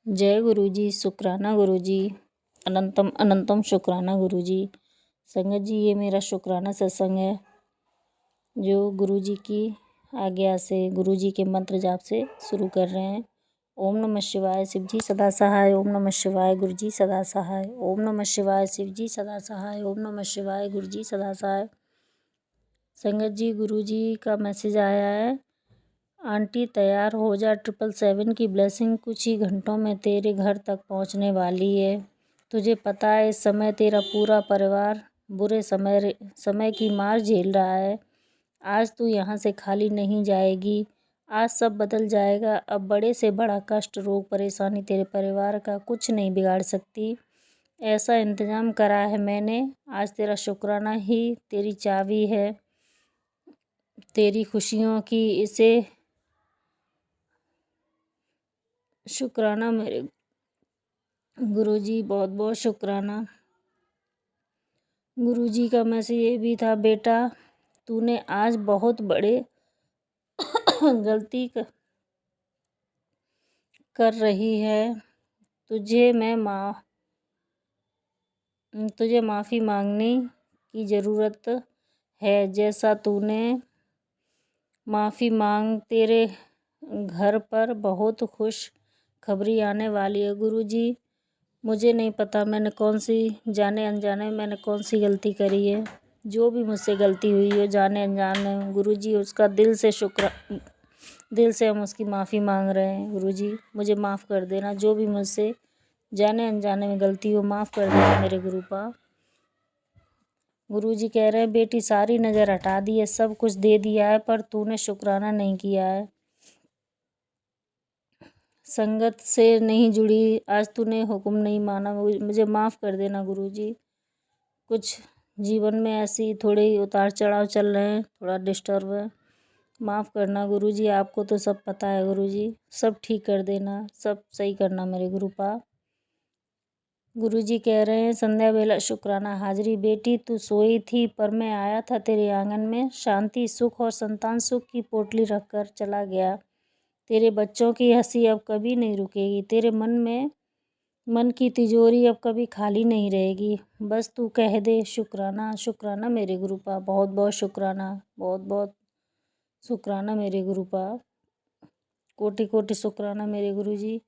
जय गुरुजी, शुक्राना गुरुजी, अनंतम अनंतम शुक्राना गुरुजी। संगत जी, ये मेरा शुक्राना सत्संग है जो गुरुजी की आज्ञा से, गुरुजी के मंत्र जाप से शुरू कर रहे हैं। ओम नमः शिवाय, शिव जी सदा सहाय। ओम नमः शिवाय, गुरुजी सदा सहाय। ओम नमः शिवाय, शिव जी सदा सहाय। ओम नमः शिवाय, गुरुजी सदा सहाय। संगत जी, गुरुजी का मैसेज आया है, आंटी तैयार हो जा, 777 की ब्लेसिंग कुछ ही घंटों में तेरे घर तक पहुंचने वाली है। तुझे पता है इस समय तेरा पूरा परिवार बुरे समय की मार झेल रहा है। आज तू यहाँ से खाली नहीं जाएगी। आज सब बदल जाएगा। अब बड़े से बड़ा कष्ट, रोग, परेशानी तेरे परिवार का कुछ नहीं बिगाड़ सकती। ऐसा इंतजाम करा है मैंने। आज तेरा शुक्राना ही तेरी चाबी है तेरी खुशियों की। इसे शुक्राना मेरे गुरुजी, बहुत बहुत शुक्राना। गुरुजी का मैसेज ये भी था, बेटा तूने आज बहुत बड़े गलती कर रही है। तुझे माफ़ी मांगने की ज़रूरत है। जैसा तूने माफ़ी मांग, तेरे घर पर बहुत खुश खबरी आने वाली है। गुरुजी, मुझे नहीं पता मैंने जाने अनजाने में मैंने कौन सी गलती करी है। जो भी मुझसे गलती हुई हो जाने अनजाने में, गुरुजी उसका दिल से हम उसकी माफ़ी मांग रहे हैं। गुरुजी मुझे माफ़ कर देना, जो भी मुझसे जाने अनजाने में गलती हो माफ़ कर देना मेरे गुरुपा। गुरुजी कह रहे हैं, बेटी सारी नज़र हटा दी है, सब कुछ दे दिया है, पर तूने शुक्राना नहीं किया है। संगत से नहीं जुड़ी, आज तूने हुक्म नहीं माना, मुझे माफ़ कर देना गुरुजी। कुछ जीवन में ऐसी थोड़ी उतार चढ़ाव चल रहे हैं, थोड़ा डिस्टर्ब है, माफ़ करना गुरुजी। आपको तो सब पता है गुरुजी, सब ठीक कर देना, सब सही करना मेरे गुरुपा। गुरुजी कह रहे हैं, संध्या बेला शुक्राना हाजिरी। बेटी तू सोई थी, पर मैं आया था तेरे आंगन में, शांति, सुख और संतान सुख की पोटली रखकर चला गया। तेरे बच्चों की हंसी अब कभी नहीं रुकेगी। तेरे मन की तिजोरी अब कभी खाली नहीं रहेगी। बस तू कह दे शुक्राना। शुक्राना मेरे गुरुपा, बहुत बहुत शुक्राना, बहुत बहुत शुक्राना मेरे गुरुपा, कोटि कोटि शुक्राना मेरे गुरुजी।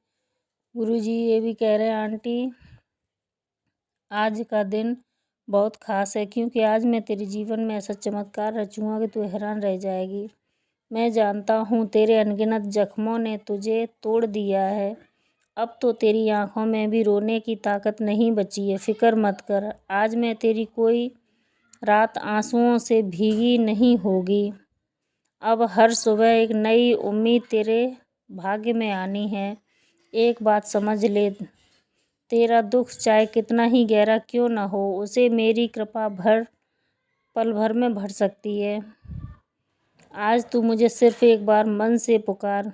गुरुजी ये भी कह रहे हैं, आंटी आज का दिन बहुत ख़ास है, क्योंकि आज मैं तेरे जीवन में ऐसा चमत्कार रचूँगा कि तू हैरान रह जाएगी। मैं जानता हूँ तेरे अनगिनत जख्मों ने तुझे तोड़ दिया है। अब तो तेरी आँखों में भी रोने की ताकत नहीं बची है। फ़िक्र मत कर, आज मैं तेरी कोई रात आंसुओं से भीगी नहीं होगी। अब हर सुबह एक नई उम्मीद तेरे भाग्य में आनी है। एक बात समझ ले, तेरा दुख चाहे कितना ही गहरा क्यों न हो, उसे मेरी कृपा पल भर में भर सकती है। आज तू मुझे सिर्फ एक बार मन से पुकार,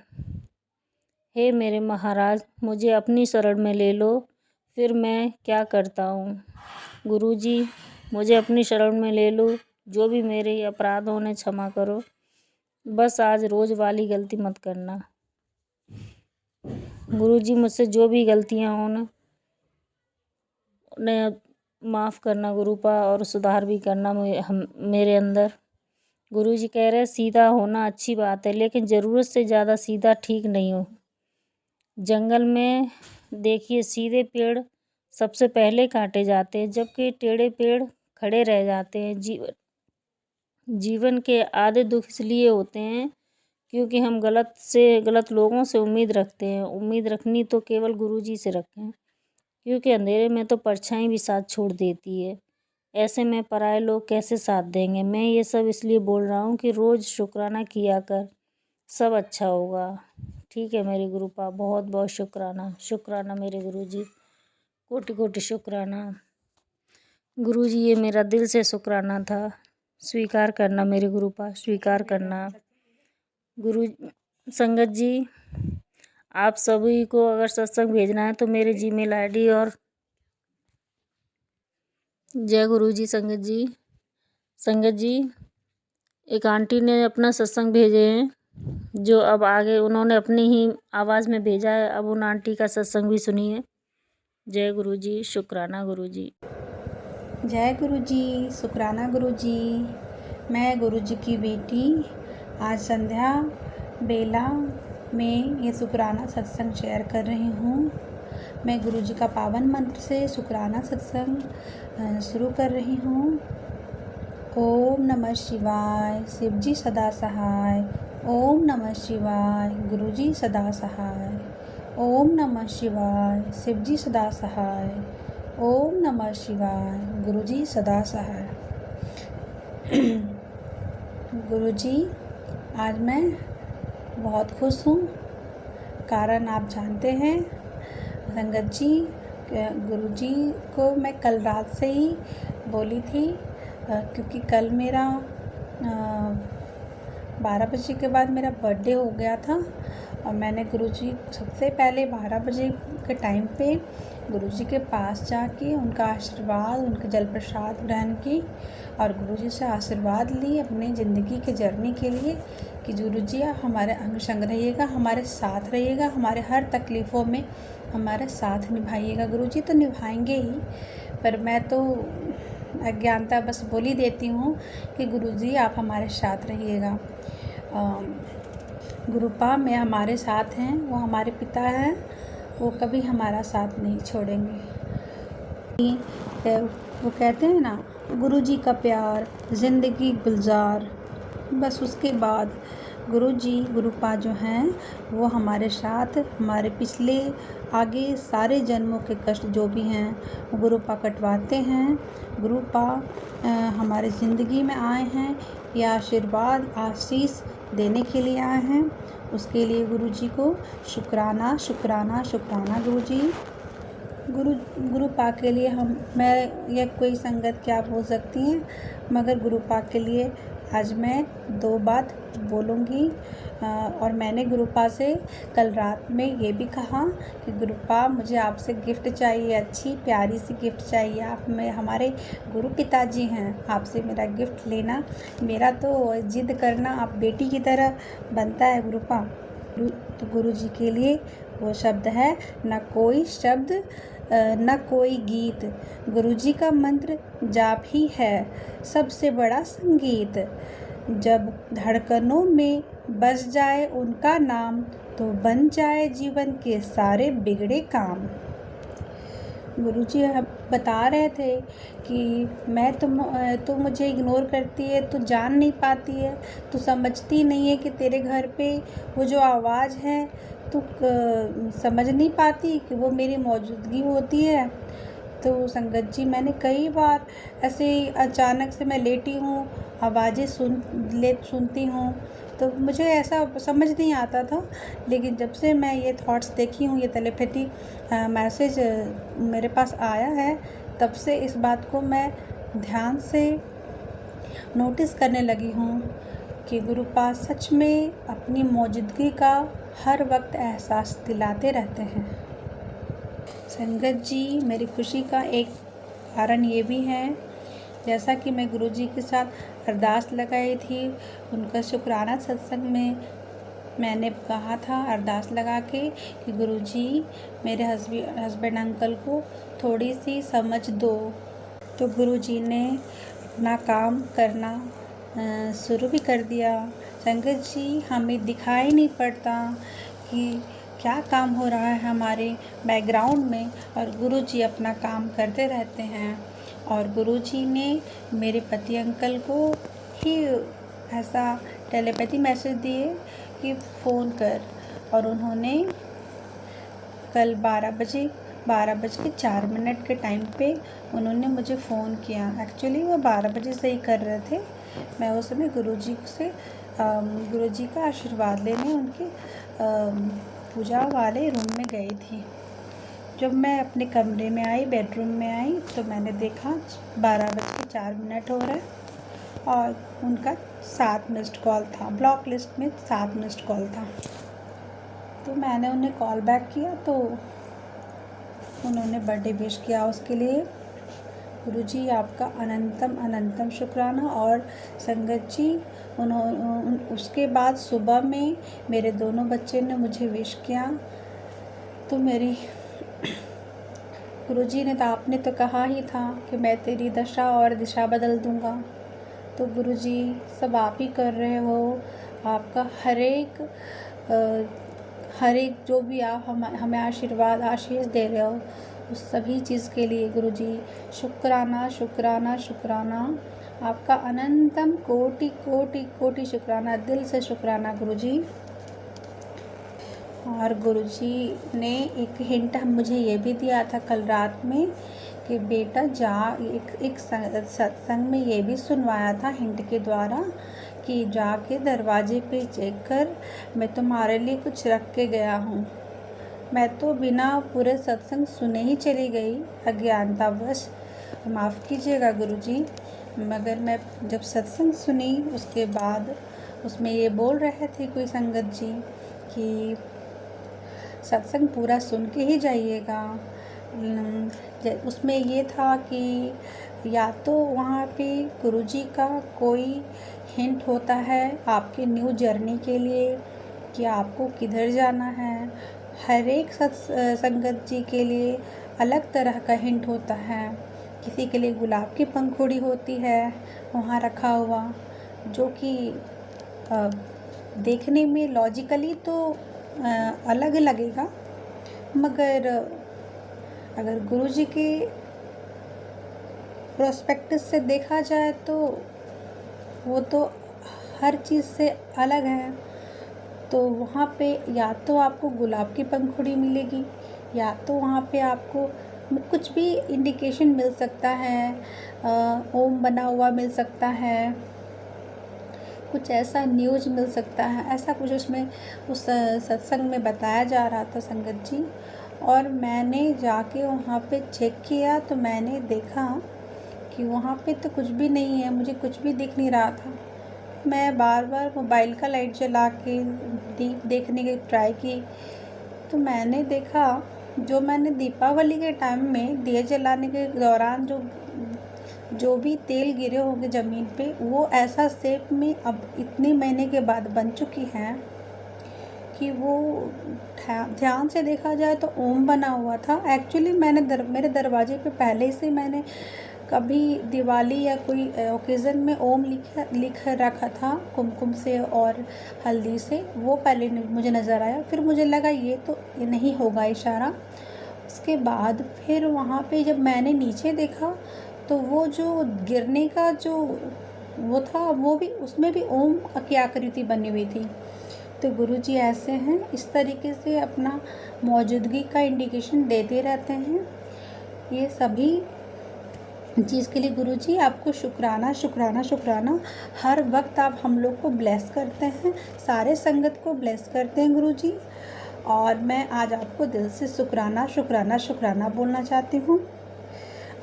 हे मेरे महाराज मुझे अपनी शरण में ले लो, फिर मैं क्या करता हूँ। गुरुजी मुझे अपनी शरण में ले लो, जो भी मेरे अपराध होने क्षमा करो। बस आज रोज़ वाली गलती मत करना। गुरुजी मुझसे जो भी गलतियाँ हों उन्हें माफ़ करना गुरुपा, और सुधार भी करना मेरे अंदर। गुरुजी कह रहे हैं, सीधा होना अच्छी बात है, लेकिन ज़रूरत से ज़्यादा सीधा ठीक नहीं हो। जंगल में देखिए, सीधे पेड़ सबसे पहले काटे जाते हैं, जबकि टेढ़े पेड़ खड़े रह जाते हैं। जीवन के आधे दुख इसलिए होते हैं क्योंकि हम गलत लोगों से उम्मीद रखते हैं। उम्मीद रखनी तो केवल गुरुजी से रखें, क्योंकि अंधेरे में तो परछाई भी साथ छोड़ देती है। ऐसे में पराए लोग कैसे साथ देंगे। मैं ये सब इसलिए बोल रहा हूँ कि रोज़ शुक्राना किया कर, सब अच्छा होगा। ठीक है मेरे गुरुपा, बहुत बहुत शुक्राना। शुक्राना मेरे गुरुजी, कोटि कोटि शुक्राना। गुरुजी ये मेरा दिल से शुक्राना था, स्वीकार करना मेरे गुरुपा, स्वीकार करना। गुरु संगत जी, आप सभी को अगर सत्संग भेजना है तो मेरे जीमेल आईडी और जय गुरुजी। संगत जी, एक आंटी ने अपना सत्संग भेजे हैं, जो अब आगे उन्होंने अपनी ही आवाज़ में भेजा है। अब उन आंटी का सत्संग भी सुनिए। जय गुरु जी, शुक्राना गुरु जी। जय गुरु जी, शुक्राना गुरु जी। मैं गुरु जी की बेटी आज संध्या बेला में ये शुक्राना सत्संग शेयर कर रही हूँ। मैं गुरु जी का पावन मंत्र से शुक्राना सत्संग शुरू कर रही हूँ। ओम नमः शिवाय, शिव जी सदा सहाय। ओम नमः शिवाय, गुरु जी सदा सहाय। ओम नमः शिवाय, शिव जी सदा सहाय। ओम नमः शिवाय, गुरु जी सदा सहाय। गुरु जी, आज मैं बहुत खुश हूँ। कारण आप जानते हैं संगत जी, गुरु जी को मैं कल रात से ही बोली थी, क्योंकि कल मेरा 12 बजे के बाद मेरा बर्थडे हो गया था और मैंने गुरुजी सबसे पहले 12 बजे के टाइम पे गुरुजी के पास जाके उनका आशीर्वाद, उनके जल प्रसाद ग्रहण की और गुरुजी से आशीर्वाद ली अपनी ज़िंदगी के जर्नी के लिए कि गुरुजी आप हमारे अंग संग रहिएगा, हमारे साथ रहिएगा, हमारे हर तकलीफ़ों में हमारे साथ निभाइएगा। गुरुजी तो निभाएंगे ही, पर मैं तो अज्ञानता बस बोल ही देती हूँ कि गुरुजी आप हमारे साथ रहिएगा। गुरुपा में हमारे साथ हैं, वो हमारे पिता हैं, वो कभी हमारा साथ नहीं छोड़ेंगे। वो कहते हैं ना, गुरुजी का प्यार ज़िंदगी गुलजार। बस उसके बाद गुरुजी, गुरुपा जो हैं वो हमारे साथ, हमारे पिछले आगे सारे जन्मों के कष्ट जो भी हैं वो गुरुपा कटवाते हैं। गुरुपा हमारे ज़िंदगी में आए हैं, ये आशीर्वाद आशीष देने के लिए आए हैं। उसके लिए गुरुजी को शुक्राना शुक्राना शुक्राना। गुरुजी, गुरुपा के लिए मैं या कोई संगत क्या बोल सकती हैं, मगर गुरुपा के लिए आज मैं 2 बात बोलूँगी। और मैंने गुरुपा से कल रात में ये भी कहा कि गुरुपा मुझे आपसे गिफ्ट चाहिए, अच्छी प्यारी सी गिफ्ट चाहिए। आप में हमारे गुरु पिताजी हैं, आपसे मेरा गिफ्ट लेना, मेरा तो जिद करना आप बेटी की तरह बनता है गुरुपा। तो गुरुजी के लिए वो शब्द है, न कोई शब्द न कोई गीत, गुरुजी का मंत्र जाप ही है सबसे बड़ा संगीत। जब धड़कनों में बस जाए उनका नाम, तो बन जाए जीवन के सारे बिगड़े काम। गुरुजी बता रहे थे कि मैं तो मुझे इग्नोर करती है, तो जान नहीं पाती है, तो समझती नहीं है कि तेरे घर पे वो जो आवाज़ है तो समझ नहीं पाती कि वो मेरी मौजूदगी होती है। तो संगत जी, मैंने कई बार ऐसे अचानक से मैं लेटी हूँ, आवाज़ें सुनती हूँ, तो मुझे ऐसा समझ नहीं आता था। लेकिन जब से मैं ये थॉट्स देखी हूँ, ये टेलीपैथी मैसेज मेरे पास आया है, तब से इस बात को मैं ध्यान से नोटिस करने लगी हूँ कि गुरुपा सच में अपनी मौजूदगी का हर वक्त एहसास दिलाते रहते हैं। संगत जी, मेरी खुशी का एक कारण ये भी है, जैसा कि मैं गुरुजी के साथ अरदास लगाई थी, उनका शुक्राना सत्संग में मैंने कहा था अरदास लगा के कि गुरुजी मेरे हस्बैंड अंकल को थोड़ी सी समझ दो। तो गुरुजी ने अपना काम करना शुरू भी कर दिया। संगत जी, हमें दिखाई नहीं पड़ता कि क्या काम हो रहा है हमारे बैकग्राउंड में, और गुरुजी अपना काम करते रहते हैं। और गुरुजी ने मेरे पति अंकल को ही ऐसा टेलीपैथी मैसेज दिए कि फ़ोन कर, और उन्होंने कल 12 बजे 4 के टाइम पे उन्होंने मुझे फ़ोन किया। एक्चुअली वो 12 बजे से ही कर रहे थे। मैं उस समय गुरुजी का आशीर्वाद लेने उनके पूजा वाले रूम में गई थी। जब मैं अपने कमरे में आई, बेडरूम में आई, तो मैंने देखा 12:04 हो रहा है और उनका 7 मिस्ड कॉल था, ब्लॉक लिस्ट में 7 मिस्ड कॉल था। तो मैंने उन्हें कॉल बैक किया, तो उन्होंने बर्थडे विश किया उसके लिए। गुरुजी आपका अनंतम अनंतम शुक्राना। और संगत जी उसके बाद सुबह में मेरे दोनों बच्चे ने मुझे विश किया, तो मेरी गुरुजी ने तो आपने तो कहा ही था कि मैं तेरी दशा और दिशा बदल दूंगा। तो गुरुजी सब आप ही कर रहे हो। आपका हर एक जो भी आप हमें आशीर्वाद आशीष दे रहे हो उस सभी चीज़ के लिए गुरुजी शुक्राना शुक्राना शुक्राना। आपका अनंतम कोटि कोटि कोटि शुक्राना, दिल से शुक्राना गुरुजी। और गुरुजी ने एक हिंट मुझे ये भी दिया था कल रात में कि बेटा जा, एक सत्संग में ये भी सुनवाया था हिंट के द्वारा कि जाके दरवाजे पे चेक कर, मैं तुम्हारे लिए कुछ रख के गया हूँ। मैं तो बिना पूरे सत्संग सुने ही चली गई अज्ञानतावश, माफ़ कीजिएगा गुरुजी। मगर मैं जब सत्संग सुनी उसके बाद उसमें ये बोल रहे थे कोई संगत जी कि सत्संग पूरा सुन के ही जाइएगा। उसमें ये था कि या तो वहाँ पे गुरुजी का कोई हिंट होता है आपके न्यू जर्नी के लिए कि आपको किधर जाना है। हर एक संगत जी के लिए अलग तरह का हिंट होता है। किसी के लिए गुलाब की पंखुड़ी होती है वहाँ रखा हुआ, जो कि देखने में लॉजिकली तो अलग लगेगा, मगर अगर गुरुजी के प्रोस्पेक्टिस से देखा जाए तो वो तो हर चीज़ से अलग है। तो वहाँ पे या तो आपको गुलाब की पंखुड़ी मिलेगी या तो वहाँ पे आपको कुछ भी इंडिकेशन मिल सकता है, ओम बना हुआ मिल सकता है, कुछ ऐसा न्यूज़ मिल सकता है, ऐसा कुछ उसमें उस सत्संग में बताया जा रहा था संगत जी। और मैंने जाके वहाँ पे चेक किया तो मैंने देखा कि वहाँ पे तो कुछ भी नहीं है, मुझे कुछ भी दिख नहीं रहा था। मैं बार बार मोबाइल का लाइट जला के देखने की ट्राई की तो मैंने देखा जो मैंने दीपावली के टाइम में दिए जलाने के दौरान जो भी तेल गिरे होंगे ज़मीन पे, वो ऐसा शेप में अब इतने महीने के बाद बन चुकी हैं कि वो ध्यान से देखा जाए तो ओम बना हुआ था। एक्चुअली मैंने मेरे दरवाजे पे पहले से मैंने कभी दिवाली या कोई ओकेज़न में ओम लिख रखा था कुमकुम से और हल्दी से, वो पहले मुझे नज़र आया। फिर मुझे लगा ये तो नहीं होगा इशारा। उसके बाद फिर वहाँ पे जब मैंने नीचे देखा तो वो जो गिरने का जो वो था वो भी, उसमें भी ओम की आकृति बनी हुई थी। तो गुरुजी ऐसे हैं, इस तरीके से अपना मौजूदगी का इंडिकेशन देते रहते हैं। ये सभी चीज़ के लिए गुरुजी आपको शुक्राना शुक्राना शुक्राना। हर वक्त आप हम लोग को ब्लेस करते हैं, सारे संगत को ब्लेस करते हैं गुरुजी। और मैं आज आपको दिल से शुक्राना शुक्राना शुक्राना बोलना चाहती हूँ।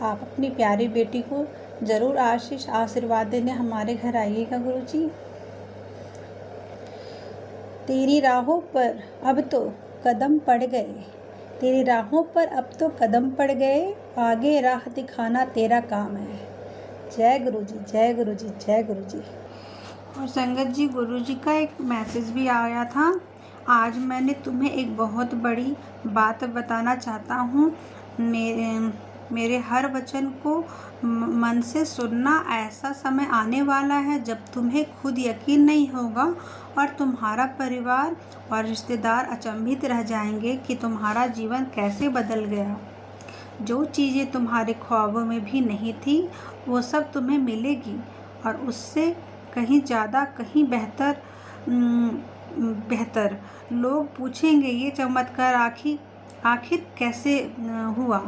आप अपनी प्यारी बेटी को ज़रूर आशीर्वाद देने हमारे घर आइएगा गुरुजी। तेरी राहों पर अब तो कदम पड़ गए, तेरी राहों पर अब तो कदम पड़ गए, आगे राह दिखाना तेरा काम है। जय गुरुजी जय गुरुजी जय गुरुजी। और संगत जी गुरुजी का एक मैसेज भी आया था। आज मैंने तुम्हें एक बहुत बड़ी बात बताना चाहता हूँ। मेरे हर वचन को मन से सुनना। ऐसा समय आने वाला है जब तुम्हें खुद यकीन नहीं होगा और तुम्हारा परिवार और रिश्तेदार अचंभित रह जाएंगे कि तुम्हारा जीवन कैसे बदल गया। जो चीज़ें तुम्हारे ख्वाबों में भी नहीं थी वो सब तुम्हें मिलेगी, और उससे कहीं ज़्यादा, कहीं बेहतर। लोग पूछेंगे ये चमत्कार आखिर कैसे हुआ।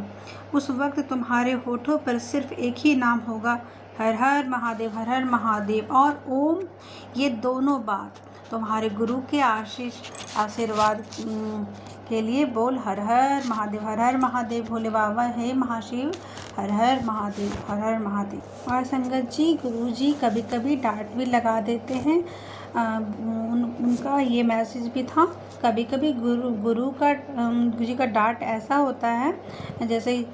उस वक्त तुम्हारे होठों पर सिर्फ एक ही नाम होगा, हर हर महादेव, हर हर महादेव और ओम। ये दोनों बात तुम्हारे गुरु के आशीर्वाद के लिए बोल, हर हर महादेव, हर हर महादेव। भोले बाबा हे महाशिव, हर हर महादेव, हर हर महादेव। और संगत जी गुरु जी कभी कभी डांट भी लगा देते हैं। उनका ये मैसेज भी था कभी कभी गुरु जी का डांट ऐसा होता है, जैसे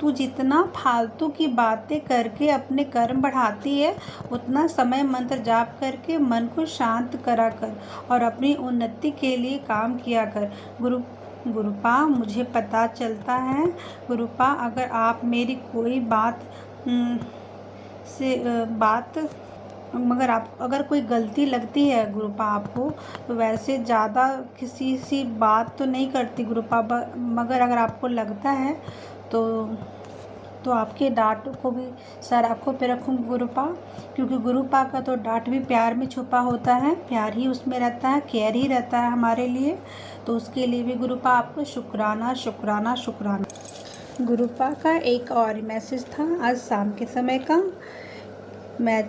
तू जितना फालतू की बातें करके अपने कर्म बढ़ाती है, उतना समय मंत्र जाप करके मन को शांत करा कर और अपनी उन्नति के लिए काम किया कर। गुरुपा, मुझे पता चलता है गुरुपा, अगर आप मेरी कोई अगर कोई गलती लगती है गुरुपा आपको, तो वैसे ज़्यादा किसी सी बात तो नहीं करती गुरुपा, मगर अगर आपको लगता है तो आपके डांट को भी सर आँखों पे रखूँ गुरुपा, क्योंकि गुरुपा का तो डांट भी प्यार में छुपा होता है, प्यार ही उसमें रहता है, केयर ही रहता है हमारे लिए। तो उसके लिए भी गुरुपा आपको शुक्राना शुक्राना शुक्राना। गुरुपा का एक और मैसेज था आज शाम के समय का। मैं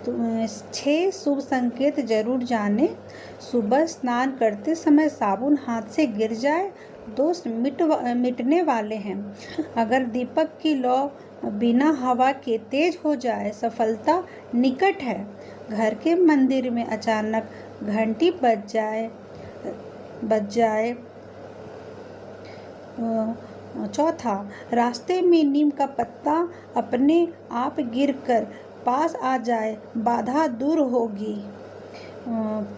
6 शुभ संकेत जरूर जाने। सुबह स्नान करते समय साबुन हाथ से गिर जाए, दोष मिटने वाले हैं। अगर दीपक की लौ बिना हवा के तेज हो जाए, सफलता निकट है। घर के मंदिर में अचानक घंटी बज जाए। चौथा, रास्ते में नीम का पत्ता अपने आप गिरकर पास आ जाए, बाधा दूर होगी।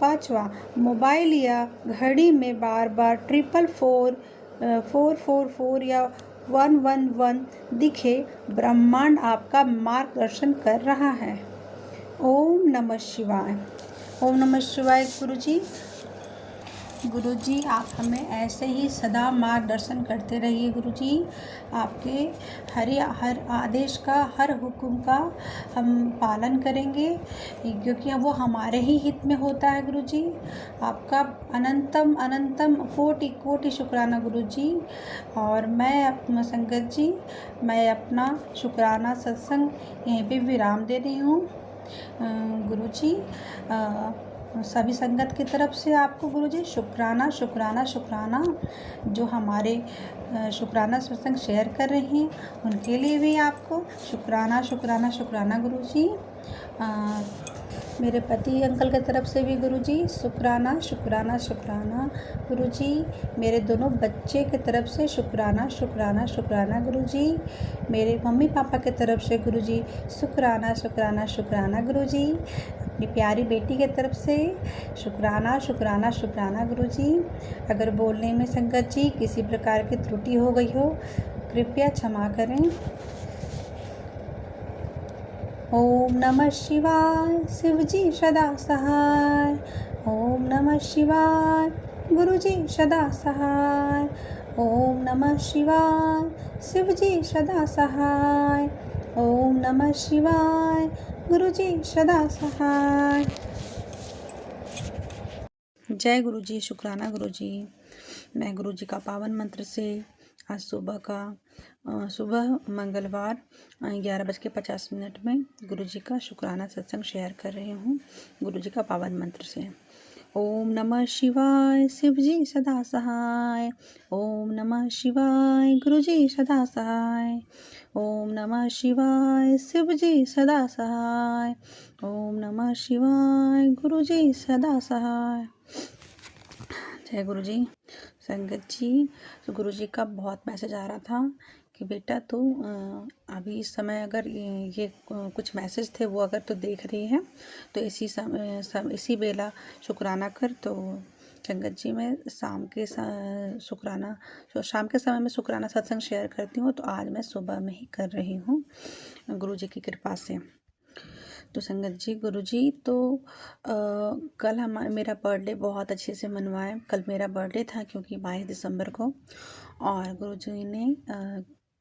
पांचवा, मोबाइल या घड़ी में बार बार 444 या 111 दिखे, ब्रह्मांड आपका मार्गदर्शन कर रहा है। ओम नमः शिवाय। ओम नमः शिवाय। गुरुजी आप हमें ऐसे ही सदा मार्गदर्शन करते रहिए गुरुजी। आपके हर आदेश का, हर हुक्म का हम पालन करेंगे, क्योंकि वो हमारे ही हित में होता है गुरुजी। आपका अनंतम कोटि कोटि शुक्राना गुरुजी। और मैं संगत जी, मैं अपना शुक्राना सत्संग यहीं पे विराम दे रही हूँ गुरुजी। सभी संगत की तरफ से आपको गुरुजी शुक्राना शुक्राना शुक्राना। जो हमारे शुक्राना सत्संग शेयर कर रहे हैं, उनके लिए भी आपको शुक्राना शुक्राना शुक्राना गुरुजी। मेरे पति अंकल की तरफ से भी गुरुजी शुक्राना शुक्राना शुक्राना गुरुजी। मेरे दोनों बच्चे की तरफ से शुक्राना शुक्राना शुक्राना गुरुजी। मेरे मम्मी पापा की तरफ से गुरुजी शुक्राना शुक्राना शुक्राना गुरुजी। अपनी प्यारी बेटी की तरफ से शुक्राना शुक्राना शुक्राना गुरुजी। अगर बोलने में संगत जी किसी प्रकार की त्रुटि हो गई हो, कृपया क्षमा करें। ओम नमः शिवाय। शिवजी सदा सहाय। ओम नमः शिवाय। गुरुजी सदा सहाय। ओम नमः शिवाय। शिवजी सदा सहाय। ओम नमः शिवाय। गुरुजी सदा सहाय। जय गुरुजी। शुक्राना गुरुजी। मैं गुरुजी का पावन मंत्र से आज सुबह मंगलवार 11:50 में गुरुजी का शुक्राना सत्संग शेयर कर रही हूँ गुरुजी का पावन मंत्र से। ओम नमः शिवाय। शिवजी सदा सहाय। ओम नमः शिवाय। गुरुजी सदा सहाय। ओम नमः शिवाय। शिवजी सदा सहाय। ओम नमः शिवाय। गुरुजी सदा सहाय। जय गुरुजी। संगत जी, गुरुजी का बहुत मैसेज आ रहा था कि बेटा तो अभी इस समय अगर ये कुछ मैसेज थे वो अगर तो देख रही है तो इसी बेला शुक्राना कर। तो संगत जी, मैं शाम के समय में शुक्राना सत्संग शेयर करती हूँ, तो आज मैं सुबह में ही कर रही हूँ गुरुजी की कृपा से। तो संगत जी, गुरुजी तो कल मेरा बर्थडे बहुत अच्छे से मनवाए। कल मेरा बर्थडे था क्योंकि 22 दिसंबर को, और गुरुजी ने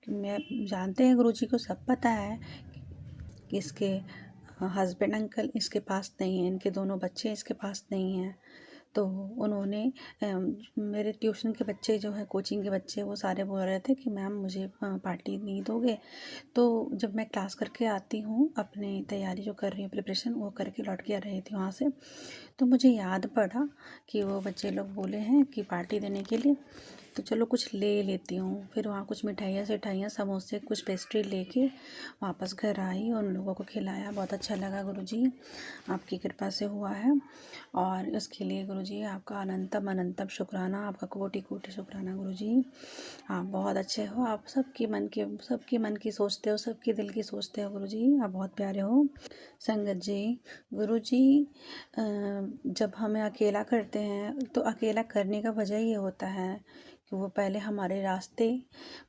मैं जानते हैं गुरुजी को सब पता है कि इसके हस्बैंड अंकल इसके पास नहीं हैं, इनके दोनों बच्चे इसके पास नहीं हैं। तो उन्होंने मेरे ट्यूशन के बच्चे जो है, कोचिंग के बच्चे, वो सारे बोल रहे थे कि मैम मुझे पार्टी नहीं दोगे। तो जब मैं क्लास करके आती हूँ, अपनी तैयारी जो कर रही हूँ, प्रिपरेशन वो करके लौट के आ रही थी वहाँ से, तो मुझे याद पड़ा कि वो बच्चे लोग बोले हैं कि पार्टी देने के लिए। तो चलो कुछ ले लेती हूँ। फिर वहाँ कुछ मिठाइयाँ सिठाइयाँ समोसे कुछ पेस्ट्री लेके वापस घर आई, उन लोगों को खिलाया। बहुत अच्छा लगा गुरुजी, आपकी कृपा से हुआ है। और इसके लिए गुरुजी आपका अनंतम अनंतम शुक्राना, आपका कोटि कोटि शुक्राना गुरुजी। आप बहुत अच्छे हो, आप सबके मन की सोचते हो, सबके दिल की सोचते हो गुरुजी, आप बहुत प्यारे हो। संगत जी, गुरुजी जब हमें अकेला करते हैं तो अकेला करने का वजह ये होता है कि वो पहले हमारे रास्ते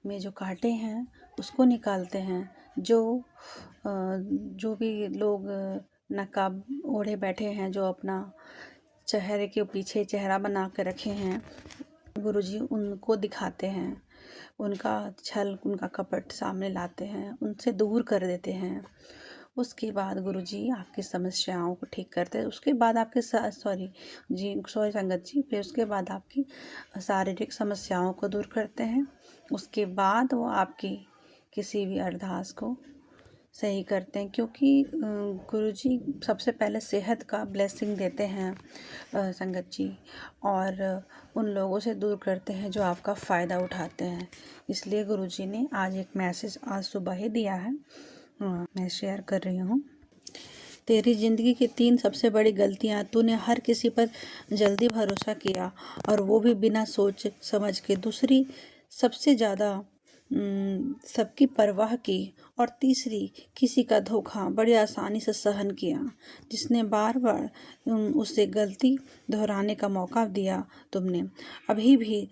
में जो कांटे हैं उसको निकालते हैं। जो भी लोग नकाब ओढ़े बैठे हैं, जो अपना चेहरे के पीछे चेहरा बना के रखे हैं, गुरुजी उनको दिखाते हैं, उनका छल उनका कपट सामने लाते हैं, उनसे दूर कर देते हैं। उसके बाद गुरुजी आपकी समस्याओं को ठीक करते हैं। उसके बाद आपके सॉरी संगत जी, फिर उसके बाद आपकी शारीरिक समस्याओं को दूर करते हैं। उसके बाद वो आपकी किसी भी अरदास को सही करते हैं, क्योंकि गुरुजी सबसे पहले सेहत का ब्लेसिंग देते हैं संगत जी, और उन लोगों से दूर करते हैं जो आपका फ़ायदा उठाते हैं। इसलिए गुरुजी ने आज एक मैसेज आज सुबह ही दिया है, मैं शेयर कर रही हूँ। तेरी ज़िंदगी की 3 सबसे बड़ी गलतियाँ, तूने हर किसी पर जल्दी भरोसा किया और वो भी बिना सोच समझ के। दूसरी, सबसे ज़्यादा सबकी परवाह की। और तीसरी, किसी का धोखा बड़ी आसानी से सहन किया, जिसने बार बार उसे गलती दोहराने का मौका दिया तुमने। अभी भी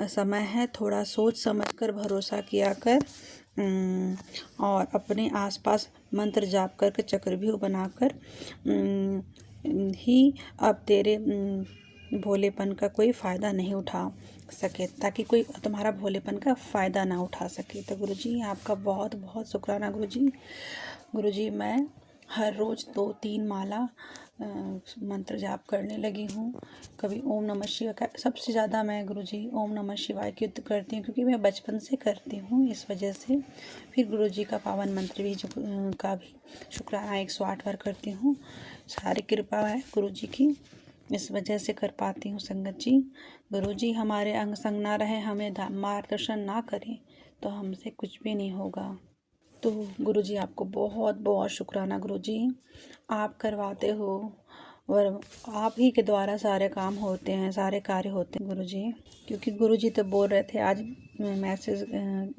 समय है, थोड़ा सोच समझ कर भरोसा किया कर, और अपने आसपास मंत्र जाप करके चक्रव्यूह बनाकर ही अब तेरे भोलेपन का कोई फ़ायदा नहीं उठा सके, ताकि कोई तुम्हारा भोलेपन का फ़ायदा ना उठा सके। तो गुरुजी आपका बहुत बहुत शुक्राना गुरुजी। गुरुजी मैं हर रोज़ 2-3 माला मंत्र जाप करने लगी हूँ। कभी ओम नमः शिवाय का, सबसे ज़्यादा मैं गुरुजी ओम नमः शिवाय की करती हूँ, क्योंकि मैं बचपन से करती हूँ, इस वजह से। फिर गुरुजी का पावन मंत्र भी का भी शुक्राना 108 बार करती हूँ। सारी कृपा है गुरुजी की, इस वजह से कर पाती हूँ संगत जी। गुरुजी हमारे अंग संग ना रहे, हमें मार्गदर्शन ना करें, तो हमसे कुछ भी नहीं होगा। तो गुरुजी आपको बहुत बहुत शुक्राना गुरुजी, आप करवाते हो और आप ही के द्वारा सारे काम होते हैं, सारे कार्य होते हैं गुरुजी। क्योंकि गुरुजी तो बोल रहे थे, आज मैसेज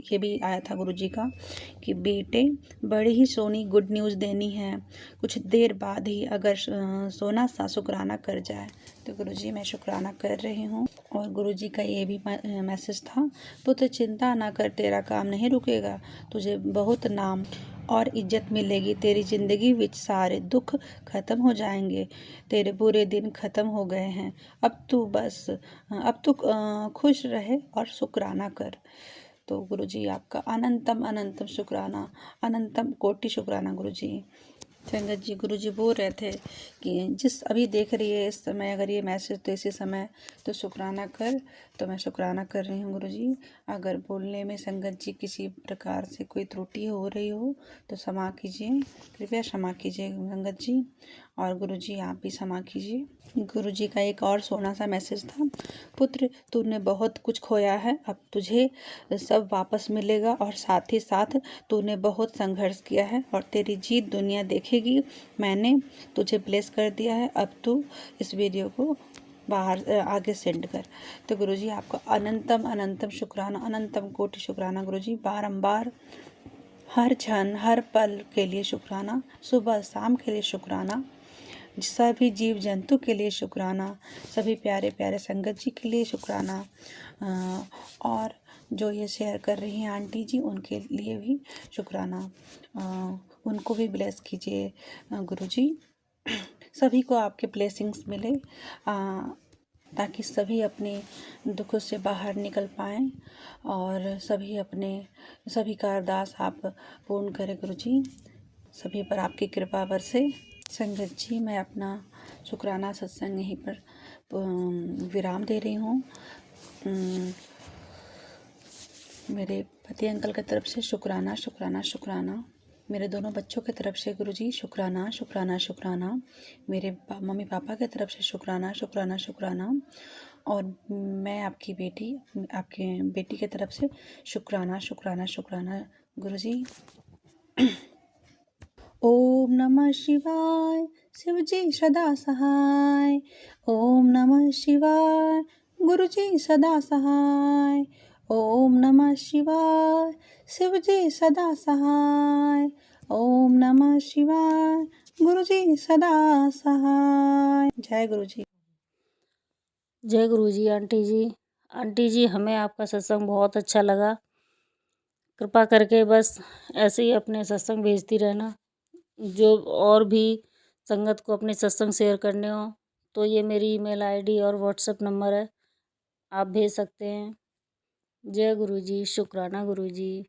ये भी आया था गुरुजी का कि बेटे बड़ी ही सोनी गुड न्यूज़ देनी है, कुछ देर बाद ही अगर सोना सा शुक्राना कर जाए। तो गुरुजी मैं शुक्राना कर रही हूँ। और गुरुजी का ये भी मैसेज था, पुत्र चिंता ना कर, तेरा काम नहीं रुकेगा, तुझे बहुत नाम और इज्जत मिलेगी, तेरी ज़िंदगी विच सारे दुख ख़त्म हो जाएंगे, तेरे बुरे दिन ख़त्म हो गए हैं, अब तू खुश रहे और शुक्राना कर। तो गुरुजी आपका अनंतम अनंतम शुक्राना, अनंतम कोटि शुक्राना गुरुजी। संगत जी, गुरुजी बोल रहे थे कि अभी देख रही है इस समय, अगर ये मैसेज तो इसी समय तो शुक्राना कर। तो मैं शुक्राना कर रही हूँ गुरुजी। अगर बोलने में संगत जी किसी प्रकार से कोई त्रुटि हो रही हो तो क्षमा कीजिए, कृपया क्षमा कीजिए संगत जी, और गुरुजी आप भी क्षमा कीजिए। गुरुजी का एक और सोना सा मैसेज था, पुत्र तूने बहुत कुछ खोया है, अब तुझे सब वापस मिलेगा, और साथ ही साथ तूने बहुत संघर्ष किया है और तेरी जीत दुनिया देखेगी। मैंने तुझे ब्लेस कर दिया है, अब तू इस वीडियो को बाहर आगे सेंड कर। तो गुरुजी आपका अनंतम अनंतम शुक्राना, अनंतम कोटि शुक्राना गुरुजी। बारंबार हर क्षण हर पल के लिए शुक्राना, सुबह शाम के लिए शुक्राना, सभी जीव जंतु के लिए शुक्राना, सभी प्यारे प्यारे संगत जी के लिए शुक्राना, और जो ये शेयर कर रही हैं आंटी जी, उनके लिए भी शुक्राना, उनको भी ब्लेस कीजिए गुरुजी। सभी को आपके ब्लेसिंग्स मिले, ताकि सभी अपने दुखों से बाहर निकल पाएँ, और सभी का अरदास आप पूर्ण करें गुरुजी, सभी पर आपकी कृपा बरसे। संगत जी, मैं अपना शुक्राना सत्संग यहीं पर विराम दे रही हूँ। मेरे पति अंकल की तरफ से शुक्राना शुक्राना शुक्राना, मेरे दोनों बच्चों की तरफ से गुरुजी शुक्राना शुक्राना शुक्राना, मेरे मम्मी पापा की तरफ से शुक्राना शुक्राना शुक्राना, और मैं आपकी बेटी, आपके बेटी की तरफ से शुक्राना शुक्राना शुक्राना गुरुजी। ओम नमः शिवाय, शिवजी सदा सहाय। ओम नमः शिवाय, गुरुजी सदा सहाय। ओम नमः शिवाय, शिवजी सदा सहाय। ओम नमः शिवाय, गुरुजी सदा सहाय। जय गुरुजी। जय गुरु जी। आंटी जी हमें आपका सत्संग बहुत अच्छा लगा। कृपा करके बस ऐसे ही अपने सत्संग भेजती रहना। जो और भी संगत को अपने सत्संग शेयर करने हो तो ये मेरी ईमेल आईडी और व्हाट्सएप नंबर है, आप भेज सकते हैं। जय गुरु जी। शुक्राना गुरु जी।